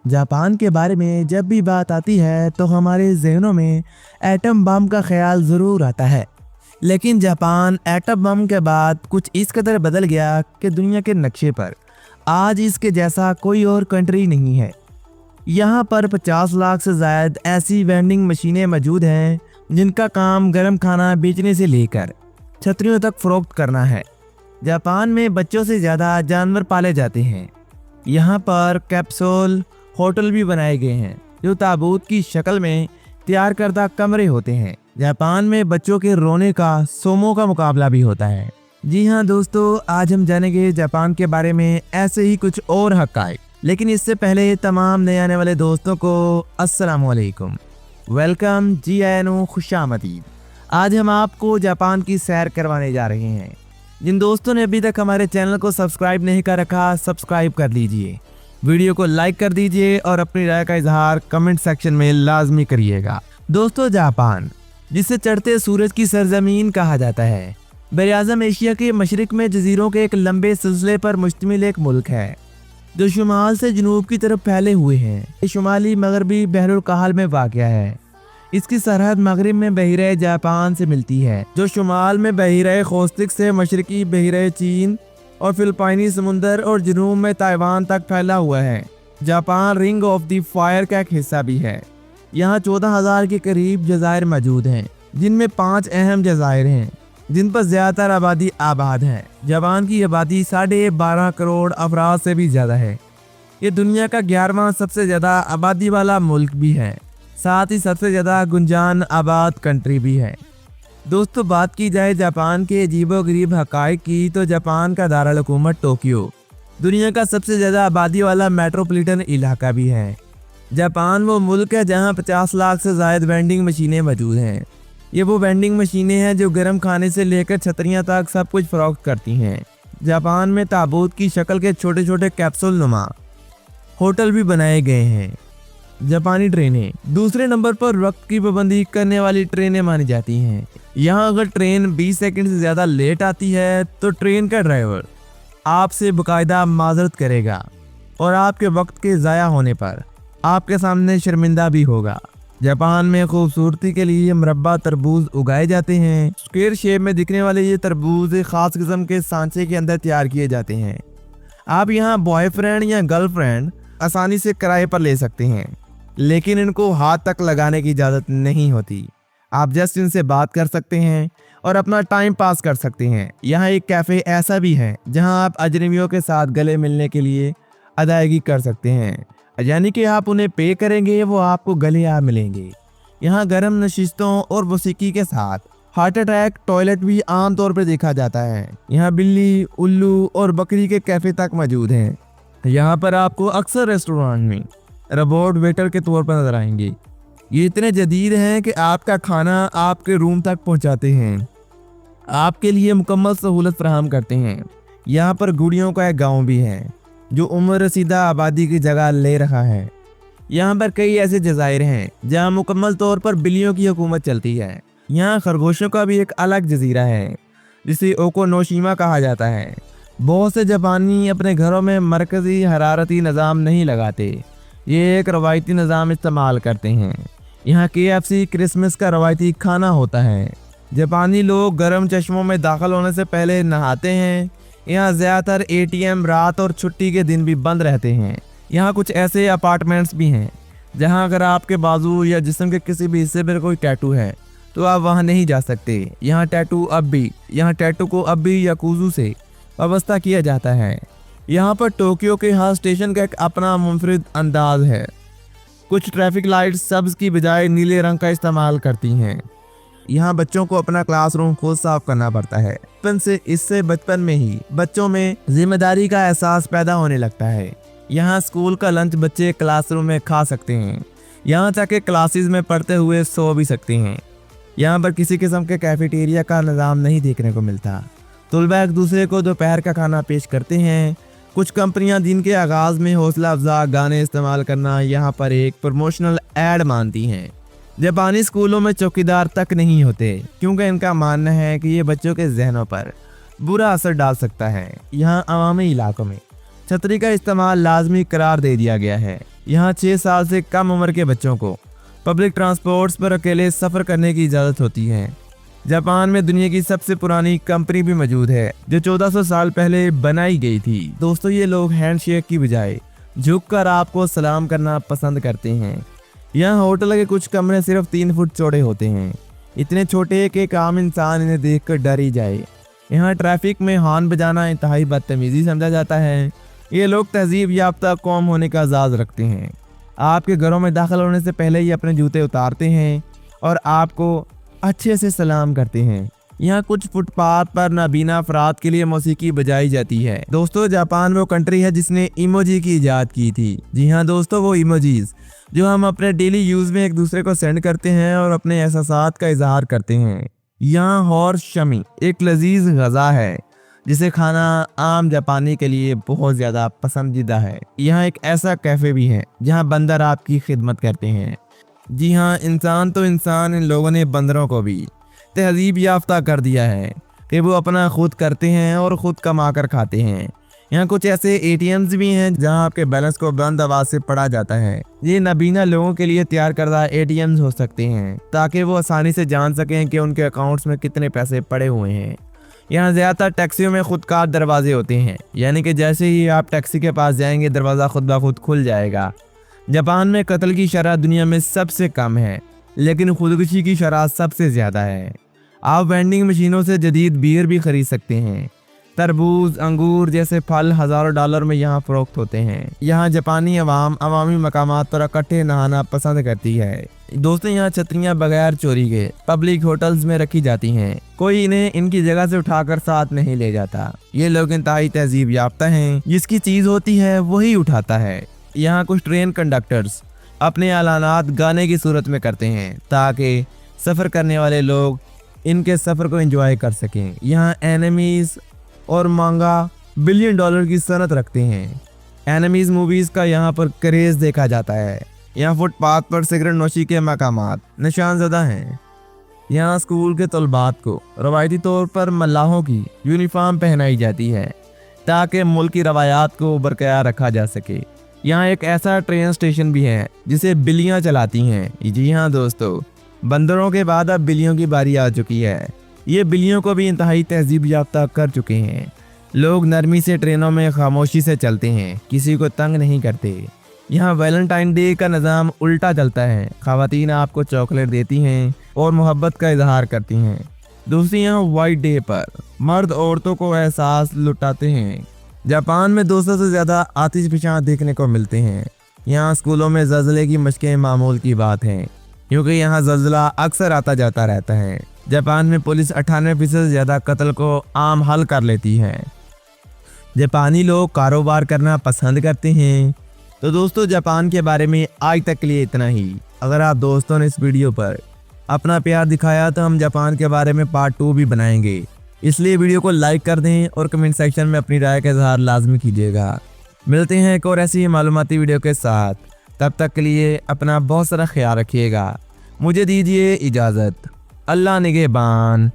Japan के बारे में जब भी बात आती है तो हमारे जहनों में एटम बम का ख्याल ज़रूर आता है, लेकिन जापान एटम बम के बाद कुछ इस कदर बदल गया कि दुनिया के नक्शे पर आज इसके जैसा कोई और कंट्री नहीं है। यहाँ पर 50 लाख से ज़ायद ऐसी वेंडिंग मशीनें मौजूद हैं जिनका काम गर्म खाना बेचने से लेकर छतरियों तक फ़रोख्त करना है। जापान में बच्चों से ज़्यादा जानवर पाले जाते हैं। यहाँ पर कैप्सूल होटल भी बनाए गए हैं जो ताबूत की शक्ल में तैयार करदा कमरे होते हैं। जापान में बच्चों के रोने का सोमो का मुकाबला भी होता है। जी हाँ दोस्तों, आज हम जानेंगे जापान के बारे में ऐसे ही कुछ और हक़ाइक़। लेकिन इससे पहले तमाम नए आने वाले दोस्तों को अस्सलाम वालेकुम, वेलकम, जी आयनो, खुशामदीद। आज हम आपको जापान की सैर करवाने जा रहे हैं। जिन दोस्तों ने अभी तक हमारे चैनल को सब्सक्राइब नहीं कर रखा, सब्सक्राइब कर लीजिए, वीडियो को लाइक कर दीजिए और अपनी राय का इजहार कमेंट सेक्शन में लाजमी करिएगा। दोस्तों, जापान जिसे चढ़ते सूरज की सरजमीन कहा जाता है, बरआज़म एशिया के मशरिक में जजीरों के एक लंबे सिलसिले पर मुश्तमिल एक मुल्क है जो शुमाल से जनूब की तरफ फैले हुए हैं। ये शुमाली मगरबी बहरुल कहल में वाक़या है। इसकी सरहद मगरिब में बहिरे जापान से मिलती है जो शुमाल में बहिरे खोस्तिक से मशरकी बहिरे चीन और फिलिपाइनी समुंदर और जनूब में ताइवान तक फैला हुआ है। Japan ring of the fire का एक हिस्सा भी है। यहाँ 14,000 के करीब जज़ायर मौजूद हैं, जिनमें 5 अहम जज़ायर हैं जिन पर ज़्यादातर आबादी आबाद है। जापान की आबादी 12.5 करोड़ अफराद से भी ज़्यादा है। ये दुनिया का 11वां सबसे ज़्यादा आबादी वाला मुल्क भी है, साथ ही सबसे ज़्यादा गुंजान आबाद कंट्री भी है। दोस्तों, बात की जाए जापान के अजीबोगरीब हक़ाइक़ की तो जापान का दारुल हुकूमत टोक्यो दुनिया का सबसे ज़्यादा आबादी वाला मेट्रोपॉलिटन इलाका भी है। जापान वो मुल्क है जहाँ 50 लाख से ज़ायद वेंडिंग मशीनें मौजूद हैं। ये वो वेंडिंग मशीनें हैं जो गर्म खाने से लेकर छतरियाँ तक सब कुछ फ़रोख्त करती हैं। जापान में ताबूत की शक्ल के छोटे छोटे कैप्सूल नुमा होटल भी बनाए गए हैं। जापानी ट्रेनें दूसरे नंबर पर वक्त की पाबंदी करने वाली ट्रेनें मानी जाती हैं। यहाँ अगर ट्रेन 20 सेकंड से ज़्यादा लेट आती है तो ट्रेन का ड्राइवर आपसे बाकायदा माजरत करेगा और आपके वक्त के ज़ाया होने पर आपके सामने शर्मिंदा भी होगा। जापान में खूबसूरती के लिए मुरब्बा तरबूज उगाए जाते हैं। स्क्वायर शेप में दिखने वाले ये तरबूज एक ख़ास किस्म के सांचे के अंदर तैयार किए जाते हैं। आप यहाँ बॉयफ्रेंड या गर्लफ्रेंड आसानी से किराए पर ले सकते हैं, लेकिन इनको हाथ तक लगाने की इजाज़त नहीं होती। आप जस्ट इनसे बात कर सकते हैं और अपना टाइम पास कर सकते हैं। यहाँ एक कैफ़े ऐसा भी है जहाँ आप अजनबियों के साथ गले मिलने के लिए अदायगी कर सकते हैं, यानी कि आप उन्हें पे करेंगे, वो आपको गले आ मिलेंगे। यहाँ गर्म नशिस्तों और मौसीकी के साथ हार्ट अटैक टॉयलेट भी आम तौर पर देखा जाता है। यहाँ बिल्ली, उल्लू और बकरी के कैफ़े तक मौजूद हैं। यहाँ पर आपको अक्सर रेस्टोरेंट में रोबोट वेटर के तौर पर नजर आएंगे। ये इतने जदीद हैं कि आपका खाना आपके रूम तक पहुँचाते हैं, आपके लिए मुकम्मल सहूलत फराहम करते हैं। यहाँ पर गुड़ियों का एक गाँव भी है जो उम्र रसीदा आबादी की जगह ले रहा है। यहाँ पर कई ऐसे जज़ायर हैं जहाँ मुकम्मल तौर पर बिल्लियों की हुकूमत चलती है। यहाँ खरगोशों का भी एक अलग जजीरा है जिसे ओकोनोशिमा कहा जाता है। बहुत से जापानी अपने घरों में मरकज़ी हरारती निज़ाम नहीं लगाते, ये एक रवायती निज़ाम इस्तेमाल करते हैं। यहाँ KFC क्रिसमस का रवायती खाना होता है। जापानी लोग गर्म चश्मों में दाखिल होने से पहले नहाते हैं। यहाँ ज़्यादातर ATM रात और छुट्टी के दिन भी बंद रहते हैं। यहाँ कुछ ऐसे अपार्टमेंट्स भी हैं जहाँ अगर आपके बाजू या जिस्म के किसी भी हिस्से पर कोई टैटू है तो आप वहाँ नहीं जा सकते। यहाँ टैटू को अब भी याकुज़ू से वाबस्ता किया जाता है। यहाँ पर टोक्यो के हर स्टेशन का एक अपना मुनफरिद अंदाज है। कुछ ट्रैफिक लाइट्स सब्ज़ की बजाय नीले रंग का इस्तेमाल करती हैं। यहाँ बच्चों को अपना क्लासरूम खुद साफ करना पड़ता है। बचपन में ही बच्चों में जिम्मेदारी का एहसास पैदा होने लगता है। यहाँ स्कूल का लंच बच्चे क्लासरूम में खा सकते हैं। यहाँ तक कि क्लासेस में पढ़ते हुए सो भी सकते हैं। यहाँ पर किसी किस्म के कैफेटेरिया का निज़ाम नहीं देखने को मिलता। तुलबा एक दूसरे को दोपहर का खाना पेश करते हैं। कुछ कंपनियां दिन के आगाज़ में हौसला अफजा गाने इस्तेमाल करना यहाँ पर एक प्रमोशनल ऐड मानती हैं। जापानी स्कूलों में चौकीदार तक नहीं होते क्योंकि इनका मानना है कि ये बच्चों के जहनों पर बुरा असर डाल सकता है। यहाँ अवामी इलाकों में छतरी का इस्तेमाल लाजमी करार दे दिया गया है। यहाँ 6 साल से कम उम्र के बच्चों को पब्लिक ट्रांसपोर्ट्स पर अकेले सफ़र करने की इजाज़त होती है। जापान में दुनिया की सबसे पुरानी कंपनी भी मौजूद है जो 1400 साल पहले बनाई गई थी। दोस्तों, ये लोग हैंडशेक की बजाय झुककर आपको सलाम करना पसंद करते हैं। यहाँ होटल के कुछ कमरे सिर्फ 3 फुट चौड़े होते हैं, इतने छोटे कि एक आम इंसान इन्हें देखकर डर ही जाए। यहाँ ट्रैफिक में हॉर्न बजाना इंतहाई बदतमीजी समझा जाता है। ये लोग तहजीब याफ्ता कौम होने का एजाज़ रखते हैं। आपके घरों में दाखिल होने से पहले ही अपने जूते उतारते हैं और आपको अच्छे से सलाम करते हैं। यहाँ कुछ फुटपाथ पर नाबीना अफराद के लिए मौसीकी बजाई जाती है। दोस्तों, जापान वो कंट्री है जिसने इमोजी की इजाद की थी। जी हाँ दोस्तों, वो इमोजीज जो हम अपने डेली यूज़ में एक दूसरे को सेंड करते हैं और अपने एहसासात का इजहार करते हैं। यहाँ हॉर्स शमी एक लजीज गज़ा है जिसे खाना आम जापानी के लिए बहुत ज़्यादा पसंदीदा है। यहाँ एक ऐसा कैफ़े भी है जहाँ बंदर आपकी खिदमत करते हैं। जी हाँ, इंसान तो इंसान, इन लोगों ने बंदरों को भी तहजीब याफ्ता कर दिया है कि वो अपना खुद करते हैं और ख़ुद कमा कर खाते हैं। यहाँ कुछ ऐसे ATMs भी हैं जहाँ आपके बैलेंस को बुलंद आवाज़ से पढ़ा जाता है। ये नाबीना लोगों के लिए तैयार करदा ATMs हो सकते हैं ताकि वो आसानी से जान सकें कि उनके अकाउंट्स में कितने पैसे पड़े हुए हैं। यहाँ ज़्यादातर टैक्सियों में खुदकार दरवाजे होते हैं, यानी कि जैसे ही आप टैक्सी के पास जाएंगे दरवाज़ा खुद ब खुद खुल जाएगा। जापान में कत्ल की शरह दुनिया में सबसे कम है, लेकिन खुदकुशी की शरह सबसे ज़्यादा है। आप वेंडिंग मशीनों से जदीद बियर भी खरीद सकते हैं। तरबूज, अंगूर जैसे फल हज़ारों डॉलर में यहाँ फ़रोख्त होते हैं। यहाँ जापानी अवामी मकामात पर इकट्ठे नहाना पसंद करती है। दोस्तों, यहाँ छतरियाँ बगैर चोरी के पब्लिक होटल्स में रखी जाती हैं। कोई इन्हें इनकी जगह से उठाकर साथ नहीं ले जाता। ये लोग इंतहाई तहजीब याफ्ता हैं, जिसकी चीज़ होती है वही उठाता है। यहाँ कुछ ट्रेन कंडक्टर्स अपने ऐलानात गाने की सूरत में करते हैं ताकि सफ़र करने वाले लोग इनके सफ़र को एंजॉय कर सकें। यहाँ एनिमीज़ और मांगा बिलियन डॉलर की सनत रखते हैं। एनिमीज़ मूवीज़ का यहाँ पर क्रेज़ देखा जाता है। यहाँ फुटपाथ पर सिगरेट नोशी के मकामात निशानज़दा हैं। यहाँ स्कूल के तलबात को रवायती तौर पर मल्लाहों की यूनिफॉर्म पहनाई जाती है ताकि मुल्क की रवायात को बरकरार रखा जा सके। यहाँ एक ऐसा ट्रेन स्टेशन भी है जिसे बिल्लियाँ चलाती हैं। जी हाँ दोस्तों, बंदरों के बाद अब बिल्लियों की बारी आ चुकी है। ये बिल्लियों को भी इंतहाई तहजीब याफ्ता कर चुके हैं। लोग नरमी से ट्रेनों में खामोशी से चलते हैं, किसी को तंग नहीं करते। यहाँ वैलेंटाइन डे का निज़ाम उल्टा चलता है। ख़वातीन आपको चॉकलेट देती हैं और मोहब्बत का इजहार करती हैं। दूसरी, यहाँ वाइट डे पर मर्द औरतों को एहसास लुटाते हैं। जापान में 200 से ज़्यादा आतिशफशां देखने को मिलते हैं। यहाँ स्कूलों में ज़लज़ले की मशक़ें मामूल की बात हैं, क्योंकि यहाँ ज़लज़ला अक्सर आता जाता रहता है। जापान में पुलिस 98% से ज़्यादा कत्ल को आम हल कर लेती है। जापानी लोग कारोबार करना पसंद करते हैं। तो दोस्तों, जापान के बारे में आज तक के लिए इतना ही। अगर आप दोस्तों ने इस वीडियो पर अपना प्यार दिखाया तो हम जापान के बारे में पार्ट 2 भी बनाएंगे, इसलिए वीडियो को लाइक कर दें और कमेंट सेक्शन में अपनी राय का इजहार लाजमी कीजिएगा। मिलते हैं एक और ऐसी मालूमाती वीडियो के साथ। तब तक के लिए अपना बहुत सारा ख्याल रखिएगा। मुझे दीजिए इजाज़त। अल्लाह निगहबान।